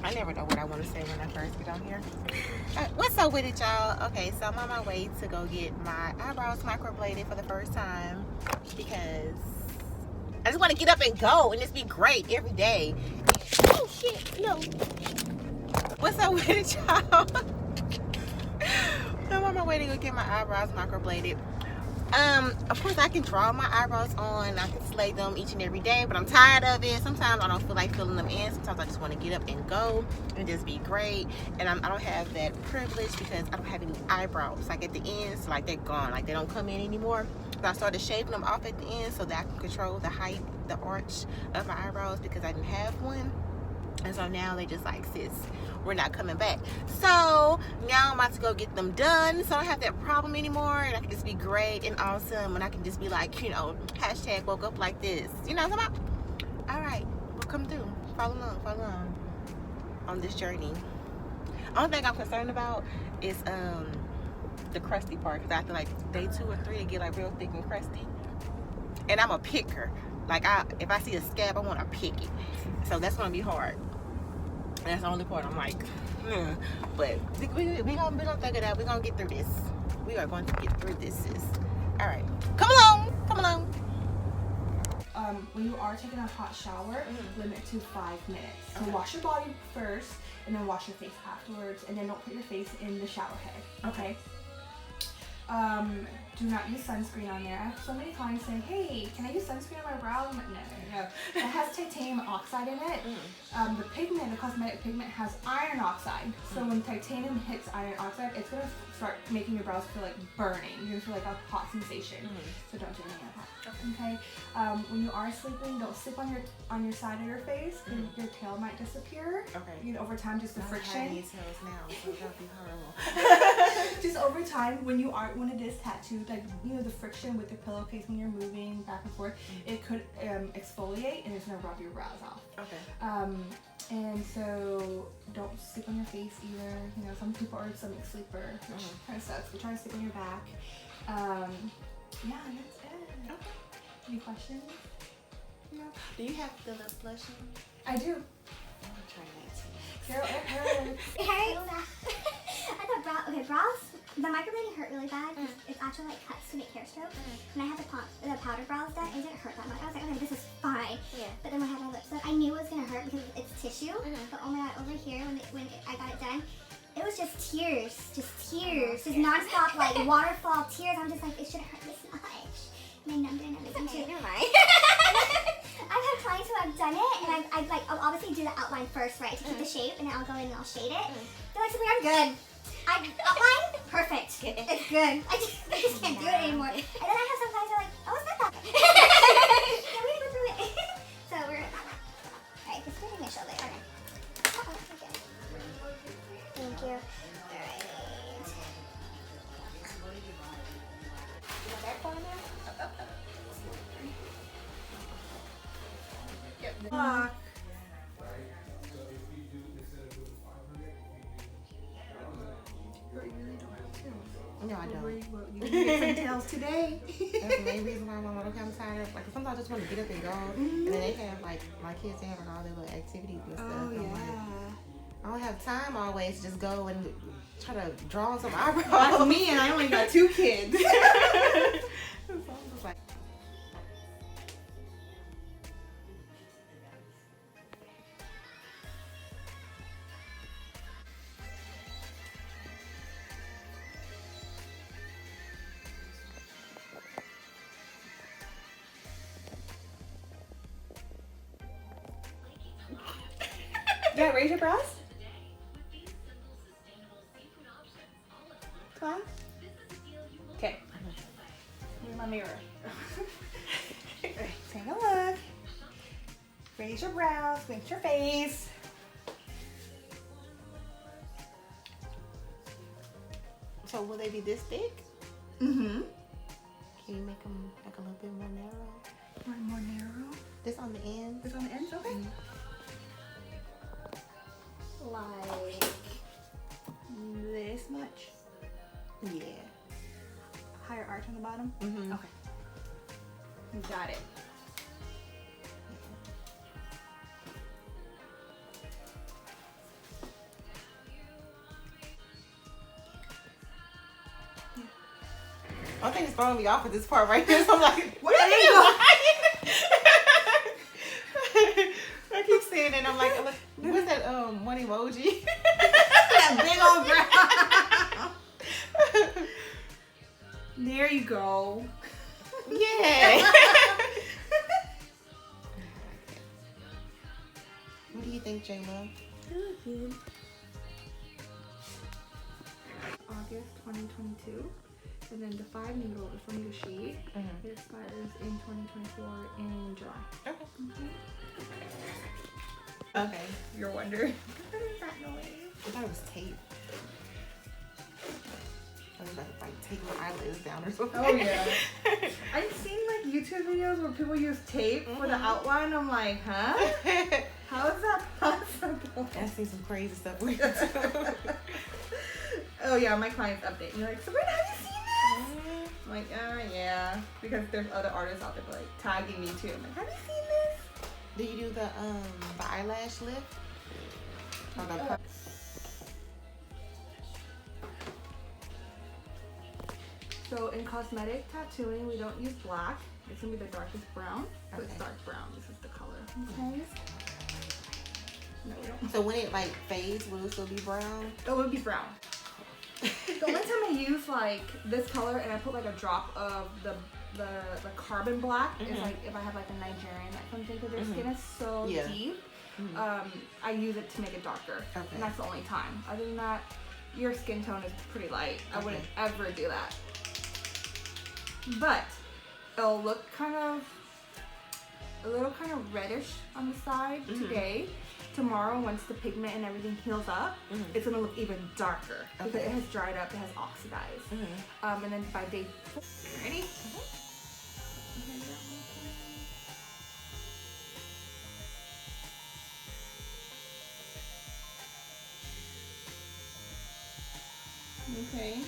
I never know what I want to say when I first get on here. What's up with it, y'all? Okay, so I'm on my way to go get my eyebrows microbladed for the first time because I just want to get up and go and just be great every day. Oh shit, no. What's up with it, y'all? I'm on my way to go get my eyebrows microbladed. Of course I can draw my eyebrows on, I can slay them each and every day, but I'm tired of it. Sometimes I don't feel like filling them in. Sometimes I just want to get up and go and just be great. And I don't have that privilege because I don't have any eyebrows. Like at the ends, like they're gone, like they don't come in anymore. So I started shaving them off at the end so that I can control the height, the arch of my eyebrows because I didn't have one. And so now they just like, sis, we're not coming back. So now I'm about to go get them done so I don't have that problem anymore, and I can just be great and awesome, and I can just be like, you know, hashtag woke up like this. You know what I'm talking about? All right, we'll come through. Follow along on this journey. Only thing I'm concerned about is the crusty part, because after like day 2 or 3 it get like real thick and crusty, and I'm a picker. Like if I see a scab, I want to pick it. So that's gonna be hard. That's the only part I'm like, but we gonna figure it out. We're gonna get through this. We are going to get through this, sis. All right, come along. When you are taking a hot shower, limit to 5 minutes. So wash your body first, and then wash your face afterwards, and then don't put your face in the shower head. Okay. Do not use sunscreen on there. I have so many clients saying, hey, can I use sunscreen on my brows? I'm like, no. It has titanium oxide in it. The pigment, the cosmetic pigment, has iron oxide. So when titanium hits iron oxide, it's going to start making your brows feel like burning. You're going to feel like a hot sensation. So don't do any of that. Okay. When you are sleeping, don't sleep on your side of your face. Your tail might disappear. Okay. You know, over time, just the friction. I have these tails now, so that'll be horrible. Just over time, when it is tattooed, like, you know, the friction with your pillowcase when you're moving back and forth, it could exfoliate and it's gonna rub your brows off. Okay. And so don't sleep on your face either. You know, some people are a stomach sleeper, which kind of sucks. But try to sleep on your back. Yeah, and that's it. Okay. Any questions? No. Do you have the lip blushing? I do. I'm gonna try that. Girl, it hurts. It hurts. I thought brows, the microblading hurt really bad. It's actually like cuts to make hair strokes. When I had the powder brows done, it didn't hurt that much. I was like, okay, this is fine. Yeah. But then when I had my lips done, I knew it was gonna hurt because it's tissue. But oh my god, over here when I got it done, it was just tears, just nonstop like waterfall tears. I'm just like, it shouldn't hurt this much. And I numbed it and everything too. Never mind. I've had clients who have done it, and I'll obviously do the outline first, right, to keep the shape, and then I'll go in and I'll shade it. They're like, Sabrina, I'm good. Outline? Perfect. It's good. I just can't do it anymore. And then I have some clients who are like, oh, it's not that bad. Yeah, we're gonna go through it. So we're, alright, just putting my shoulder. Okay. Okay. Thank you. Alright. That corner? No, I don't. You get some tails today. That's the main reason why my mother comes tired. Like sometimes I just want to get up and go, and then they have like my kids have like all their little activities and stuff. Oh, yeah. I don't have time always to just go and try to draw some eyebrows. That's me, and I only got 2 kids. So I'm just like. Did I raise your brows? Class? Okay. Here's my mirror. Take a look. Raise your brows, squint your face. So will they be this thick? Mm-hmm. Can you make them like a little bit more narrow? More narrow? This on the end? This on the ends? Okay. Like this much? Yeah. Higher arch on the bottom? Mm-hmm. Okay. Got it. I think it's throwing me off with this part right here. So I'm like, what are you doing? I keep saying it and I'm like, what's that one emoji? That big old brow. There you go. Yeah. What do you think, J-Lo? August 2022. And then the 5 needle, the 4 needle sheet, it expires in 2024 in July. Okay. Okay, you're wondering. What is that noise? I thought it was tape. I was about to like take my eyelids down or something. Oh yeah. I've seen like YouTube videos where people use tape for the outline. I'm like, huh? How is that possible? I've seen some crazy stuff. Oh yeah, my clients update me like, Sabrina, have you seen this? I'm like, yeah, because there's other artists out there like tagging me too. I'm like, have you seen this? Do you do the eyelash lift? Or the So in cosmetic tattooing, we don't use black. It's gonna be the darkest brown. So it's Okay. dark brown. This is the color. Okay. No, we don't. So when it like fades, will it still be brown? It would be brown. The only time I use like this color and I put like a drop of the carbon black is like if I have like a Nigerian that comes in because their skin is so deep. I use it to make it darker. Okay. And that's the only time. Other than that, your skin tone is pretty light. I wouldn't ever do that. But it'll look a little kind of reddish on the side today. Tomorrow, once the pigment and everything heals up, it's gonna look even darker because it has dried up, it has oxidized. And then by day 4, ready? Okay.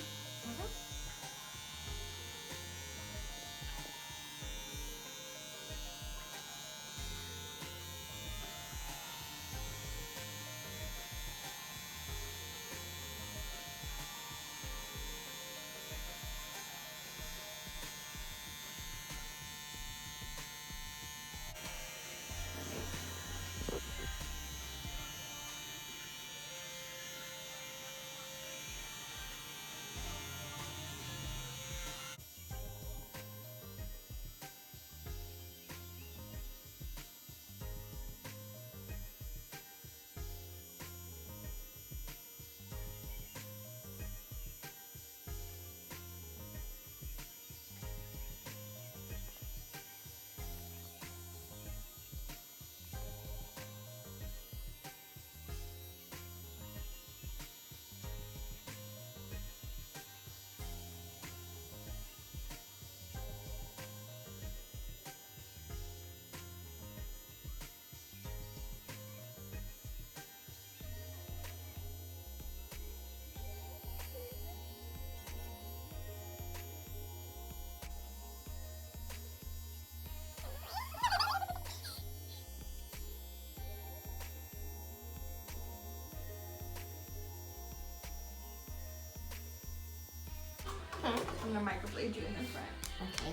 I'm gonna microblade you in the front. Okay.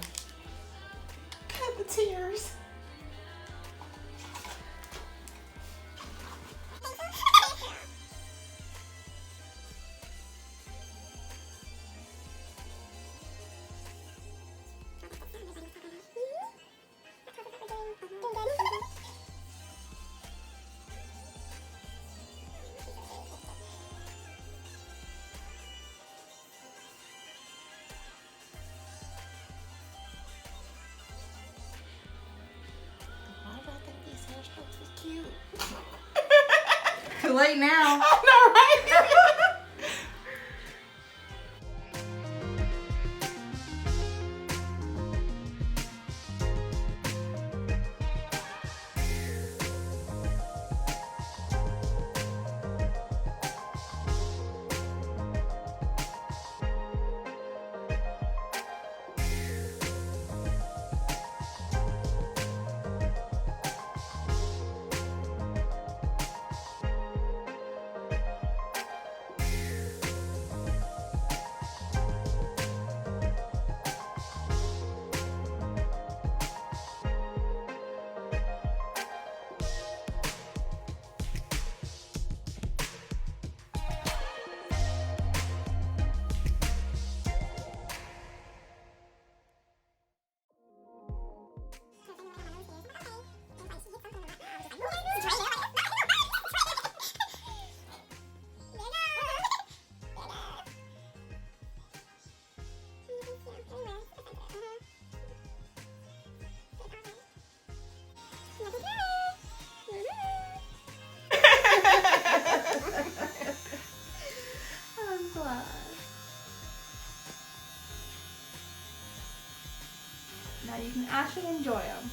Cut the tears. Cute. Too late now. I know, right? actually enjoy them.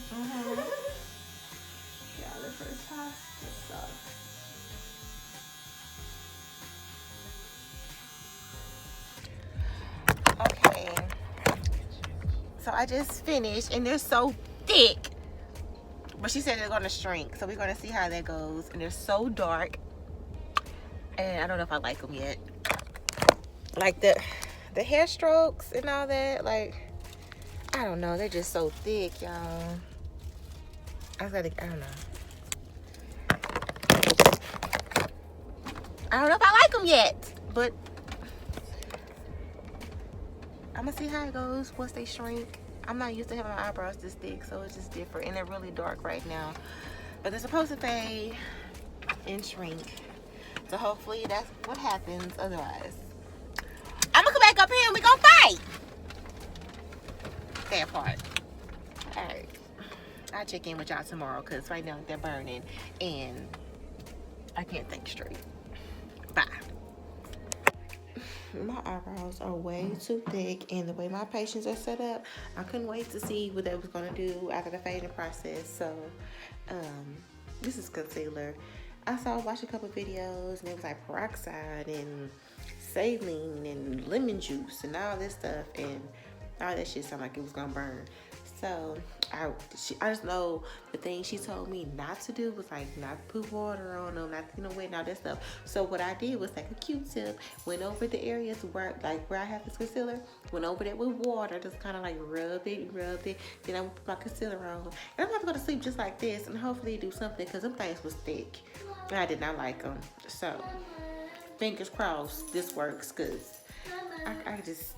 Yeah, the first pass just sucks. Okay, so I just finished and they're so thick, but she said they're gonna shrink, so we're gonna see how that goes. And they're so dark, and I don't know if I like them yet. Like the hair strokes and all that, like, I don't know, they're just so thick, y'all. I don't know. I don't know if I like them yet, but I'm gonna see how it goes once they shrink. I'm not used to having my eyebrows this thick, so it's just different, and they're really dark right now. But they're supposed to fade and shrink, so hopefully that's what happens. Otherwise, I'm gonna come back up here and we gonna fight. That part. All right, I'll check in with y'all tomorrow, because right now they're burning and I can't think straight. Bye. My eyebrows are way too thick, and the way my patients are set up, I couldn't wait to see what they was gonna do after the fading process. So this is concealer. I watched a couple videos, and it was like peroxide and saline and lemon juice and all this stuff, and all that shit sounded like it was gonna burn. So I just know the thing she told me not to do was like not put water on them, not wet and all that stuff. So what I did was take a Q-tip, went over the areas where I have this concealer, went over there with water, just kind of like rub it. Then I would put my concealer on, and I'm about to go to sleep just like this, and hopefully it do something, because them things was thick and I did not like them. So fingers crossed this works, cause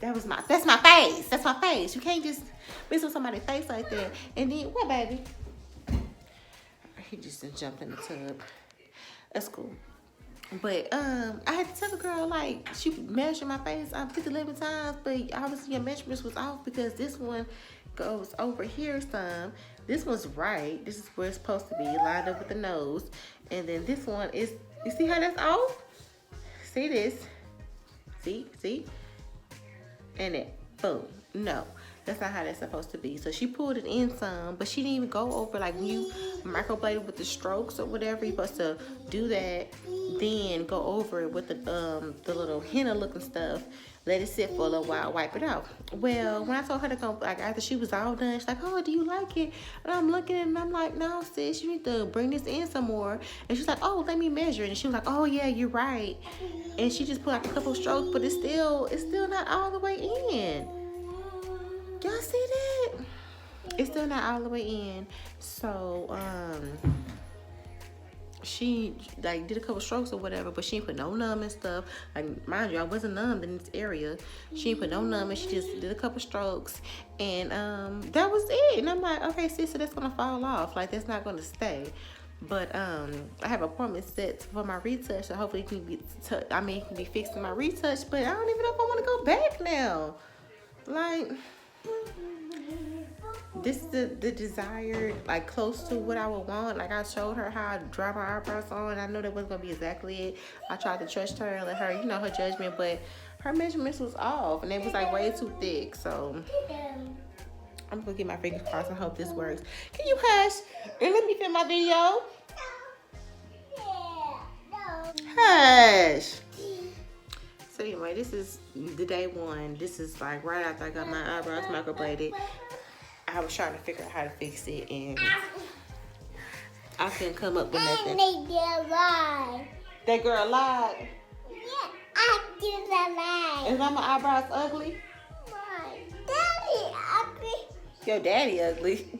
that's my face. That's my face. You can't just mess with somebody's face like that. And then what, baby? He just jumped in the tub. That's cool. But I had to tell the girl, like, she measured my face 50-11 times, but obviously your measurements was off, because this one goes over here some. This one's right. This is where it's supposed to be, lined up with the nose. And then this one is, you see how that's off? See this? See? And it, boom. No, that's not how that's supposed to be. So she pulled it in some, but she didn't even go over, like, when you microbladed with the strokes or whatever, you're supposed to do that, then go over it with the little henna looking stuff, let it sit for a little while, wipe it out. Well, when I told her to go, like, after she was all done, she's like, oh, do you like it? And I'm looking and I'm like, no, sis, you need to bring this in some more. And she's like, oh, let me measure it. And she was like, oh yeah, you're right. And she just put like a couple strokes, but it's still not all the way in. Y'all see that? It's still not all the way in. So she like did a couple strokes or whatever, but she didn't put no numb and stuff. Like, mind you, I wasn't numbed in this area. She didn't put no numb, and she just did a couple strokes, and that was it. And I'm like, okay, sis, so that's gonna fall off. Like, that's not gonna stay. But I have appointments set for my retouch, so hopefully it can be it can be fixed in my retouch. But I don't even know if I want to go back now. Like, this is the desired, like, close to what I would want. Like, I showed her how I draw my eyebrows on. I know that wasn't gonna be exactly it. I tried to trust her and let her, her judgment, but her measurements was off, and it was like way too thick. So I'm gonna get my fingers crossed and hope this works. Can you hush and let me film my video? Hush. So anyway, this is the day one. This is like right after I got my eyebrows microbladed. I was trying to figure out how to fix it, and I couldn't come up with nothing. That girl lied. Yeah, I do that. Is my eyebrows ugly? My daddy ugly. Your daddy ugly.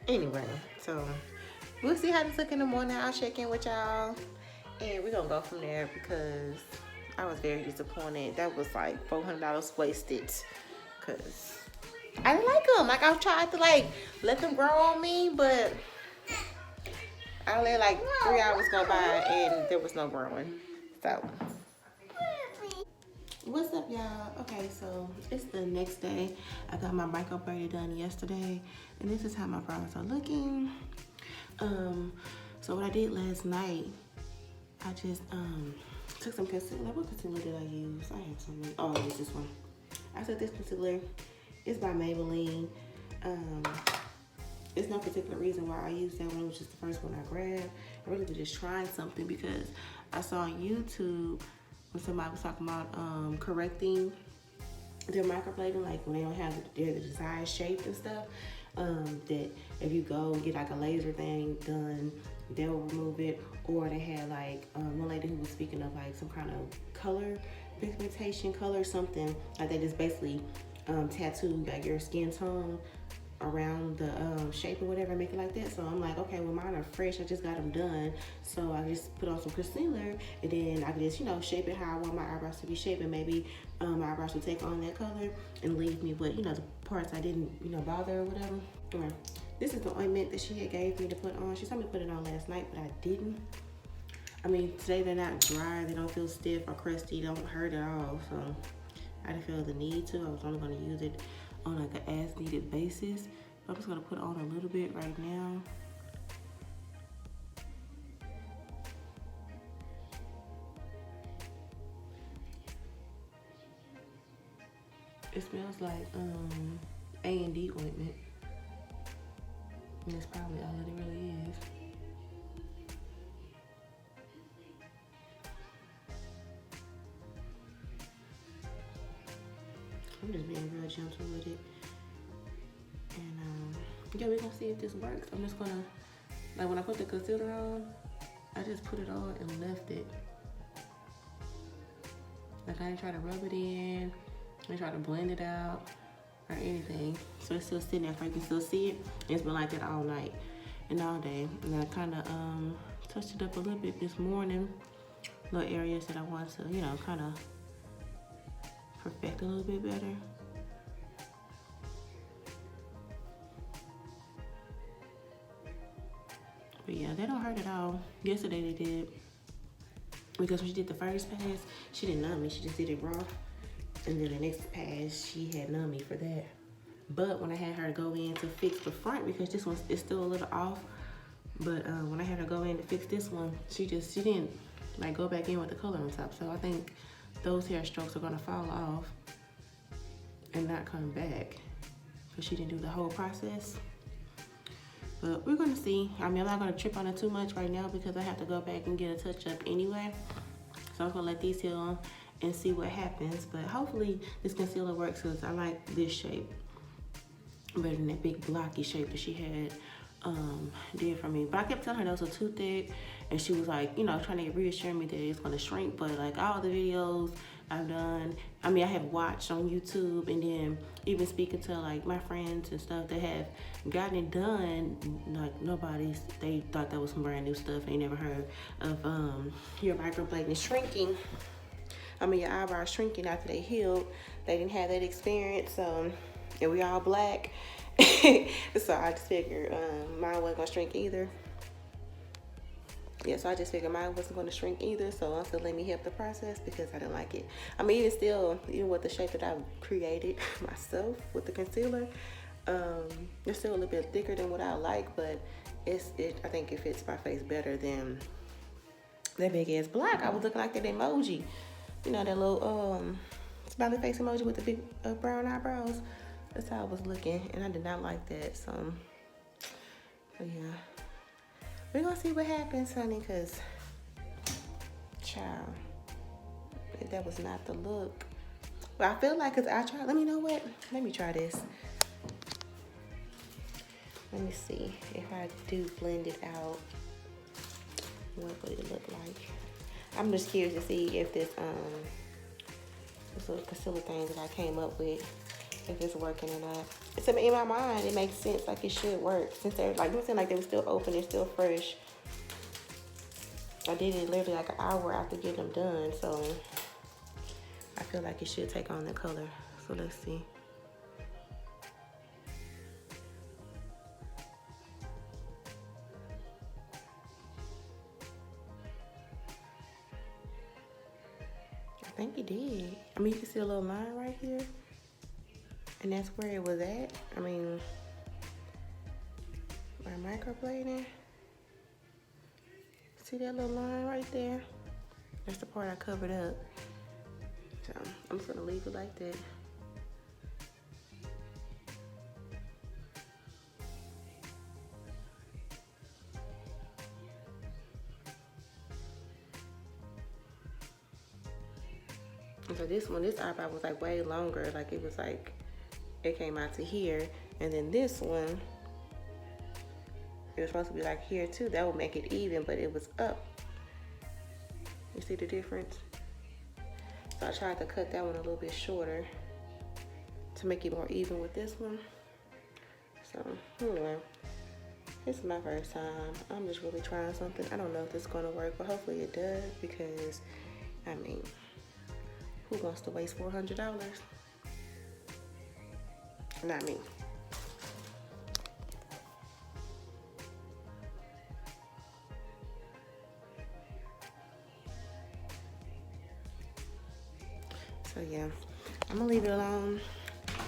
Anyway, so we'll see how this look in the morning. I'll check in with y'all, and we're gonna go from there, because I was very disappointed. That was like $400 wasted, because I didn't like them. Like, I tried to like let them grow on me, but I let like 3 hours go by and there was no growing. So what's up, y'all? Okay, so it's the next day. I got my microblading done yesterday, and this is how my brows are looking. So what I did last night, I just took some concealer. What concealer did I use? I had some. Oh, I used this one. I said this concealer is by Maybelline. There's no particular reason why I used that one, which is the first one I grabbed. I really was just trying something because I saw on YouTube when somebody was talking about correcting their microblading, like when they don't have the desired shape and stuff. That if you go and get like a laser thing done, they'll remove it. Or they had like one lady who was speaking of like some kind of color pigmentation, color something like they just basically tattoo like your skin tone around the shape or whatever, make it like that. So I'm like, okay, well mine are fresh, I just got them done, so I just put on some concealer and then I can just, you know, shape it how I want my eyebrows to be shaped, and maybe my eyebrows will take on that color and leave me with, you know, the parts I didn't, you know, bother or whatever. Or, this is the ointment that she had gave me to put on. She told me to put it on last night, but I didn't. I mean, today they're not dry, they don't feel stiff or crusty, don't hurt at all, so I didn't feel the need to. I was only going to use it on like an as needed basis. I'm just gonna put on a little bit right now. It smells like A&D ointment. And that's probably all that it really is. I'm just being real gentle with it. And yeah, we're gonna see if this works. I'm just gonna, like when I put the concealer on, I just put it on and left it. Like I didn't try to rub it in, I didn't try to blend it out or anything. So it's still sitting there, so you can still see it. It's been like that all night and all day. And I kinda touched it up a little bit this morning. Little areas that I want to, you know, kinda perfect a little bit better. But yeah, they don't hurt at all. Yesterday they did. Because when she did the first pass, she didn't numb me, she just did it raw. And then the next pass, she had numb me for that. But when I had her go in to fix the front, because this one is still a little off, but when I had her go in to fix this one, she didn't like go back in with the color on top. So I think those hair strokes are gonna fall off and not come back, because she didn't do the whole process. But we're gonna see. I mean, I'm not gonna trip on it too much right now because I have to go back and get a touch up anyway. So I'm gonna let these heal and see what happens. But hopefully this concealer works, because I like this shape better than that big blocky shape that she had did for me. But I kept telling her those were too thick, and she was like, you know, trying to reassure me that it's gonna shrink. But like all the videos I've done, I mean, I have watched on YouTube, and then even speaking to like my friends and stuff that have gotten it done, like they thought that was some brand new stuff. They never heard of your microblading shrinking. I mean, your eyebrows shrinking after they healed. They didn't have that experience, and we all black. So I just figured mine wasn't gonna shrink either. Yeah, so I just figured mine wasn't going to shrink either, so also let me help the process because I didn't like it. I mean, even with the shape that I've created myself with the concealer, it's still a little bit thicker than what I like, but I think it fits my face better than that big ass block. I was looking like that emoji, you know, that little smiley face emoji with the big brown eyebrows. That's how I was looking, and I did not like that. So, but yeah. We're gonna see what happens, honey, because, child, that was not the look. But I feel like, let me know what, let me try this. Let me see if I do blend it out, what would it look like? I'm just curious to see if this little concealer thing that I came up with, if it's working or not. It's in my mind, it makes sense, like it should work. Since they're like, it seemed like they were still open and still fresh. I did it literally like an hour after getting them done, so I feel like it should take on the color. So let's see. I think it did. I mean, you can see a little line right here. And that's where it was at. I mean, my microblading. See that little line right there? That's the part I covered up. So I'm just gonna leave it like that. And so this eyebrow was like way longer. Like it was like, it came out to here. And then this one, it was supposed to be like here too. That would make it even, but it was up. You see the difference? So I tried to cut that one a little bit shorter to make it more even with this one. So anyway, this is my first time. I'm just really trying something. I don't know if it's gonna work, but hopefully it does, because I mean, who wants to waste $400? Not me. So yeah, I'm gonna leave it alone.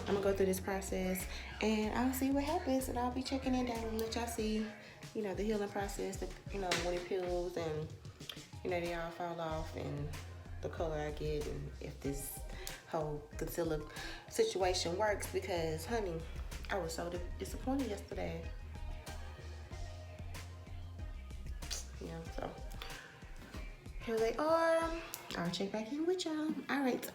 I'm gonna go through this process and I'll see what happens, and I'll be checking in down and let y'all see, you know, the healing process, you know, when it peels and, you know, they all fall off and the color I get, and if this whole concealer situation works, because honey, I was so disappointed yesterday. Yeah, so here they are. I'll check back in with y'all. All right.